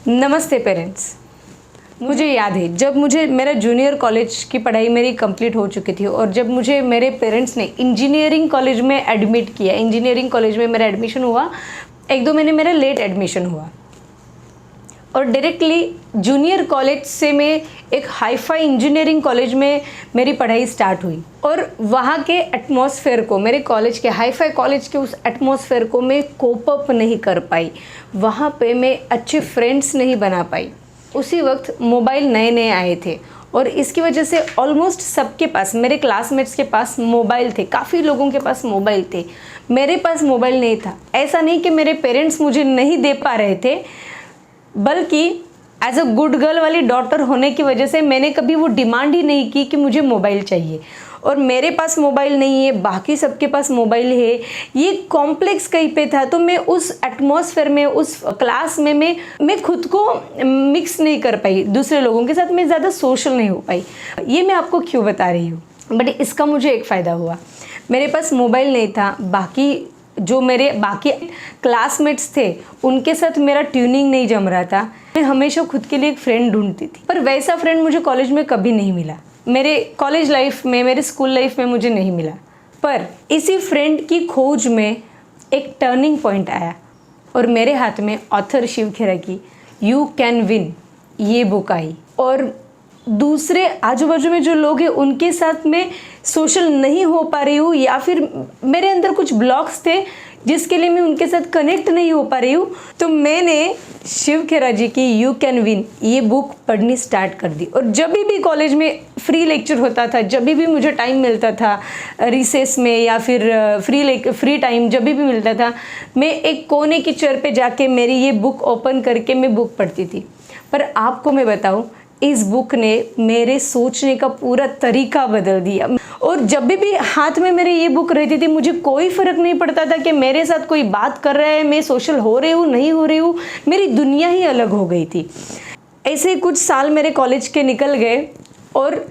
नमस्ते पेरेंट्स। मुझे याद है जब मुझे मेरा जूनियर कॉलेज की पढ़ाई मेरी कंप्लीट हो चुकी थी और जब मुझे मेरे पेरेंट्स ने इंजीनियरिंग कॉलेज में एडमिट किया। इंजीनियरिंग कॉलेज में मेरा एडमिशन हुआ, 1-2 महीने मेरा लेट एडमिशन हुआ और डायरेक्टली जूनियर कॉलेज से मैं एक हाई-फाई इंजीनियरिंग कॉलेज में मेरी पढ़ाई स्टार्ट हुई और वहाँ के एटमॉस्फेयर को, मेरे कॉलेज के हाई-फाई कॉलेज के उस एटमॉस्फेयर को मैं कोप अप नहीं कर पाई। वहाँ पे मैं अच्छे फ्रेंड्स नहीं बना पाई। उसी वक्त मोबाइल नए नए आए थे और इसकी वजह से ऑलमोस्ट सबके पास, मेरे क्लासमेट्स के पास मोबाइल थे, काफ़ी लोगों के पास मोबाइल थे। मेरे पास मोबाइल नहीं था। ऐसा नहीं कि मेरे पेरेंट्स मुझे नहीं दे पा रहे थे, बल्कि एज अ गुड गर्ल वाली डॉटर होने की वजह से मैंने कभी वो डिमांड ही नहीं की कि मुझे मोबाइल चाहिए। और मेरे पास मोबाइल नहीं है, बाकी सबके पास मोबाइल है, ये कॉम्प्लेक्स कहीं पे था। तो मैं उस एटमॉस्फेयर में, उस क्लास में मैं खुद को मिक्स नहीं कर पाई दूसरे लोगों के साथ। मैं ज़्यादा सोशल नहीं हो पाई। ये मैं आपको क्यों बता रही हूँ, बट इसका मुझे एक फ़ायदा हुआ। मेरे पास मोबाइल नहीं था, जो मेरे बाकी क्लासमेट्स थे उनके साथ मेरा ट्यूनिंग नहीं जम रहा था। मैं हमेशा खुद के लिए एक फ्रेंड ढूंढती थी, पर वैसा फ्रेंड मुझे कॉलेज में कभी नहीं मिला। मेरे कॉलेज लाइफ में, मेरे स्कूल लाइफ में मुझे नहीं मिला। पर इसी फ्रेंड की खोज में एक टर्निंग पॉइंट आया और मेरे हाथ में ऑथर शिव खेरा की यू कैन विन ये बुक आई। और दूसरे आजू बाजू में जो लोग हैं उनके साथ मैं सोशल नहीं हो पा रही हूँ, या फिर मेरे अंदर कुछ ब्लॉक्स थे जिसके लिए मैं उनके साथ कनेक्ट नहीं हो पा रही हूँ। तो मैंने शिव खेरा जी की यू कैन विन ये बुक पढ़नी स्टार्ट कर दी। और जब भी कॉलेज में फ्री लेक्चर होता था, जब भी मुझे टाइम मिलता था रिसेस में या फिर फ्री टाइम जब भी मिलता था, मैं एक कोने की चेयर पे जाके मेरी ये बुक ओपन करके मैं बुक पढ़ती थी। पर आपको मैं बताऊँ, इस बुक ने मेरे सोचने का पूरा तरीका बदल दिया। और जब भी हाथ में मेरे ये बुक रहती थी, मुझे कोई फ़र्क नहीं पड़ता था कि मेरे साथ कोई बात कर रहा है, मैं सोशल हो रही हूँ नहीं हो रही हूँ, मेरी दुनिया ही अलग हो गई थी। ऐसे कुछ साल मेरे कॉलेज के निकल गए और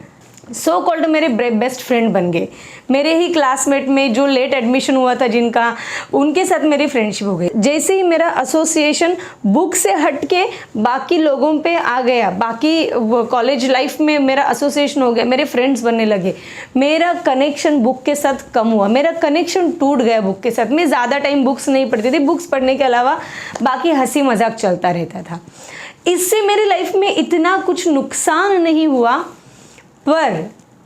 सो कॉल्ड मेरे बेस्ट फ्रेंड बन गए। मेरे ही क्लासमेट में जो लेट एडमिशन हुआ था जिनका, उनके साथ मेरी फ्रेंडशिप हो गई। जैसे ही मेरा एसोसिएशन बुक से हट के बाकी लोगों पे आ गया, बाकी कॉलेज लाइफ में मेरा एसोसिएशन हो गया, मेरे फ्रेंड्स बनने लगे, मेरा कनेक्शन बुक के साथ कम हुआ, मेरा कनेक्शन टूट गया बुक के साथ। मैं ज़्यादा टाइम बुक्स नहीं पढ़ती थी, बुक्स पढ़ने के अलावा बाकी हंसी मजाक चलता रहता था। इससे मेरी लाइफ में इतना कुछ नुकसान नहीं हुआ, पर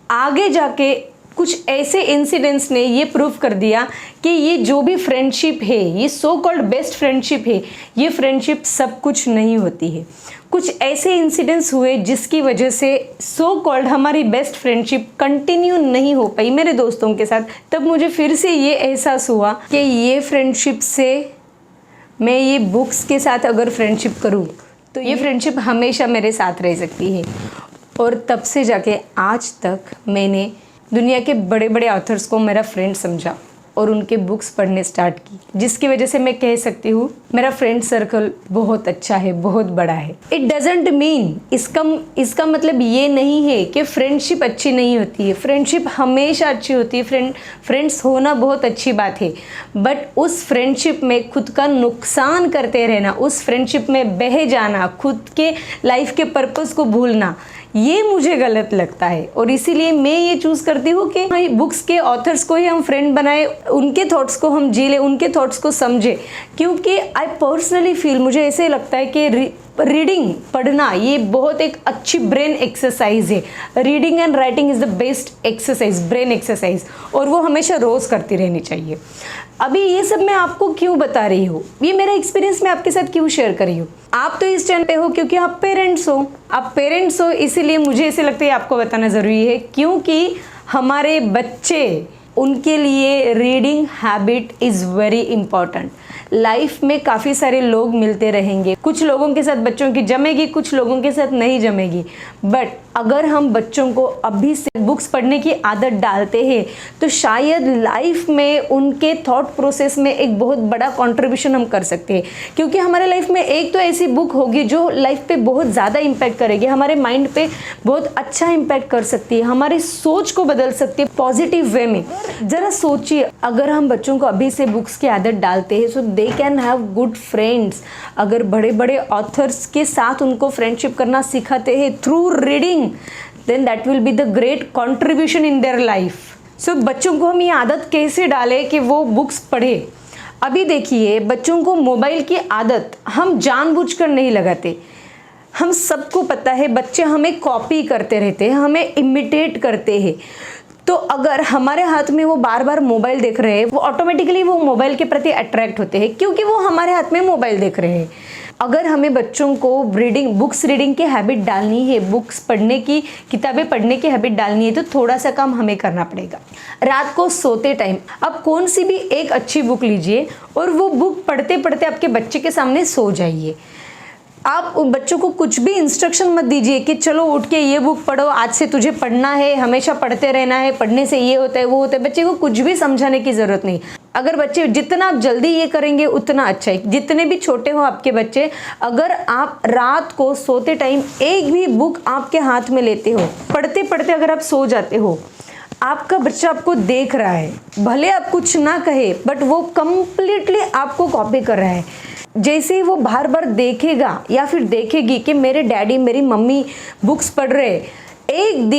आगे जाके कुछ ऐसे इंसिडेंट्स ने ये प्रूव कर दिया कि ये जो भी फ्रेंडशिप है, ये सो कॉल्ड बेस्ट फ्रेंडशिप है, ये फ्रेंडशिप सब कुछ नहीं होती है। कुछ ऐसे इंसिडेंट्स हुए जिसकी वजह से सो कॉल्ड हमारी बेस्ट फ्रेंडशिप कंटिन्यू नहीं हो पाई मेरे दोस्तों के साथ। तब मुझे फिर से ये एहसास हुआ कि ये फ्रेंडशिप से मैं ये बुक्स के साथ अगर फ्रेंडशिप करूँ तो ये फ्रेंडशिप हमेशा मेरे साथ रह सकती है। और तब से जाके आज तक मैंने दुनिया के बड़े बड़े ऑथर्स को मेरा फ्रेंड समझा और उनके बुक्स पढ़ने स्टार्ट की, जिसकी वजह से मैं कह सकती हूँ मेरा फ्रेंड सर्कल बहुत अच्छा है, बहुत बड़ा है। इट डजेंट मीन, इसका मतलब ये नहीं है कि फ्रेंडशिप अच्छी नहीं होती है। फ्रेंडशिप हमेशा अच्छी होती है, फ्रेंड्स होना बहुत अच्छी बात है, बट उस फ्रेंडशिप में खुद का नुकसान करते रहना, उस फ्रेंडशिप में बह जाना, खुद के लाइफ के पर्पस को भूलना, ये मुझे गलत लगता है। और इसीलिए मैं ये चूज़ करती हूँ कि बुक्स के ऑथर्स को ही हम फ्रेंड बनाए, उनके थॉट्स को हम जी ले, उनके थॉट्स को समझे। क्योंकि आई पर्सनली फील, मुझे ऐसे लगता है कि रीडिंग, पढ़ना, ये बहुत एक अच्छी ब्रेन एक्सरसाइज है। Reading and writing is the best exercise, brain exercise, और वो हमेशा रोज़ करती रहनी चाहिए। अभी ये सब मैं आपको क्यों बता रही हूँ, ये मेरा एक्सपीरियंस मैं आपके साथ क्यों शेयर कर रही हूँ। आप तो इस चैनल पे हो क्योंकि आप पेरेंट्स हो, इसीलिए मुझे ऐसे लगता है आपको बताना ज़रूरी है, क्योंकि हमारे बच्चे, उनके लिए reading habit is very important. Life में काफ़ी सारे लोग मिलते रहेंगे, कुछ लोगों के साथ बच्चों की जमेगी, कुछ लोगों के साथ नहीं जमेगी, बट अगर हम बच्चों को अभी से बुक्स पढ़ने की आदत डालते हैं तो शायद लाइफ में उनके थॉट प्रोसेस में एक बहुत बड़ा कंट्रीब्यूशन हम कर सकते हैं। क्योंकि हमारे लाइफ में एक तो ऐसी बुक होगी जो लाइफ पे बहुत ज़्यादा इम्पैक्ट करेगी, हमारे माइंड पे बहुत अच्छा इम्पैक्ट कर सकती है, हमारी सोच को बदल सकती है पॉजिटिव वे में। ज़रा सोचिए, अगर हम बच्चों को अभी से बुक्स की आदत डालते हैं so they can have good friends. अगर बड़े बड़े ऑथर्स के साथ उनको फ्रेंडशिप करना सिखाते हैं through reading, then that will be the great contribution in their life. So बच्चों को हम ये आदत कैसे डालें कि वो बुक्स पढ़े। अभी देखिए, बच्चों को मोबाइल की आदत हम जानबूझकर नहीं लगाते। हम सबको पता है बच्चे हमें कॉपी करते रहते हैं, हमें इमिटेट करते हैं। तो अगर हमारे हाथ में वो बार बार मोबाइल देख रहे हैं, वो ऑटोमेटिकली वो मोबाइल के प्रति अट्रैक्ट होते हैं, क्योंकि वो हमारे हाथ में मोबाइल देख रहे हैं। अगर हमें बच्चों को बुक्स रीडिंग की हैबिट डालनी है, बुक्स पढ़ने की, किताबें पढ़ने की हैबिट डालनी है, तो थोड़ा सा काम हमें करना पड़ेगा। रात को सोते टाइम आप कौन सी भी एक अच्छी बुक लीजिए और वो बुक पढ़ते पढ़ते आपके बच्चे के सामने सो जाइए। आप बच्चों को कुछ भी इंस्ट्रक्शन मत दीजिए कि चलो उठ के ये बुक पढ़ो, आज से तुझे पढ़ना है, हमेशा पढ़ते रहना है, पढ़ने से ये होता है वो होता है। बच्चे को कुछ भी समझाने की ज़रूरत नहीं। अगर बच्चे जितना आप जल्दी ये करेंगे उतना अच्छा है। जितने भी छोटे हो आपके बच्चे, अगर आप रात को सोते टाइम एक भी बुक आपके हाथ में लेते हो, पढ़ते पढ़ते अगर आप सो जाते हो, आपका बच्चा आपको देख रहा है, भले आप कुछ ना कहे बट वो कंप्लीटली आपको कॉपी कर रहा है। जैसे ही वो बार बार देखेगा या फिर देखेगी कि मेरे डैडी मेरी मम्मी बुक्स पढ़ रहे, एक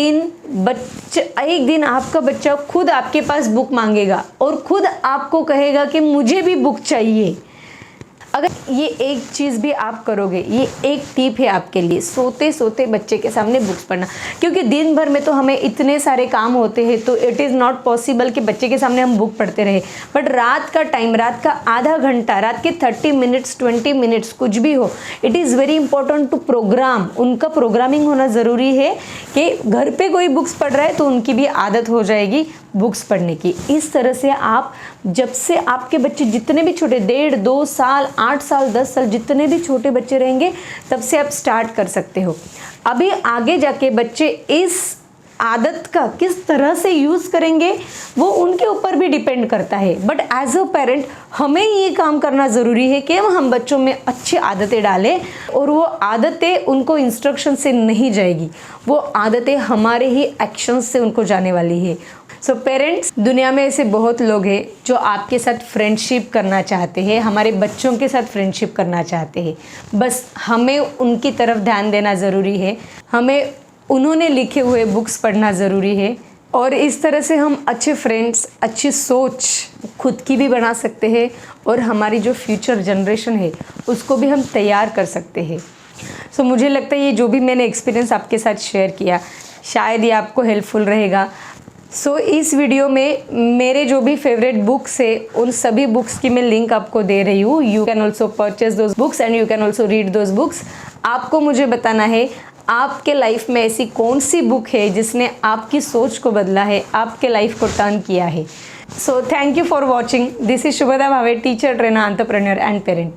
दिन आपका बच्चा खुद आपके पास बुक मांगेगा और खुद आपको कहेगा कि मुझे भी बुक चाहिए। अगर ये एक चीज़ भी आप करोगे, ये एक टिप है आपके लिए, सोते सोते बच्चे के सामने बुक्स पढ़ना। क्योंकि दिन भर में तो हमें इतने सारे काम होते हैं, तो इट इज़ नॉट पॉसिबल कि बच्चे के सामने हम बुक पढ़ते रहे। बट रात का टाइम, रात का आधा घंटा, रात के 30 मिनट्स 20 मिनट्स कुछ भी हो, it is very important to program. उनका प्रोग्रामिंग होना ज़रूरी है कि घर पे कोई बुक्स पढ़ रहा है तो उनकी भी आदत हो जाएगी बुक्स पढ़ने की। इस तरह से आप, जब से आपके बच्चे जितने भी छोटे, 1.5 2 साल 8 साल 10 साल जितने भी छोटे बच्चे रहेंगे, तब से आप स्टार्ट कर सकते हो। अभी आगे जाके बच्चे इस आदत का किस तरह से यूज़ करेंगे वो उनके ऊपर भी डिपेंड करता है। बट एज अ पेरेंट हमें ये काम करना ज़रूरी है कि हम बच्चों में अच्छी आदतें डालें, और वो आदतें उनको इंस्ट्रक्शन से नहीं जाएगी, वो आदतें हमारे ही एक्शंस से उनको जाने वाली है। सो पेरेंट्स, दुनिया में ऐसे बहुत लोग हैं जो आपके साथ फ्रेंडशिप करना चाहते हैं, हमारे बच्चों के साथ फ्रेंडशिप करना चाहते हैं। बस हमें उनकी तरफ ध्यान देना ज़रूरी है, हमें उन्होंने लिखे हुए बुक्स पढ़ना ज़रूरी है, और इस तरह से हम अच्छे फ्रेंड्स, अच्छी सोच खुद की भी बना सकते हैं और हमारी जो फ्यूचर जनरेशन है उसको भी हम तैयार कर सकते हैं। सो मुझे लगता है ये जो भी मैंने एक्सपीरियंस आपके साथ शेयर किया, शायद ये आपको हेल्पफुल रहेगा। सो इस वीडियो में मेरे जो भी फेवरेट बुक्स है उन सभी बुक्स की मैं लिंक आपको दे रही हूँ। You can also purchase those books and you can also read those books. आपको मुझे बताना है आपके लाइफ में ऐसी कौन सी बुक है जिसने आपकी सोच को बदला है, आपके लाइफ को टर्न किया है। So thank you for watching. This is Shubhada Bhave, teacher, trainer, entrepreneur and parent.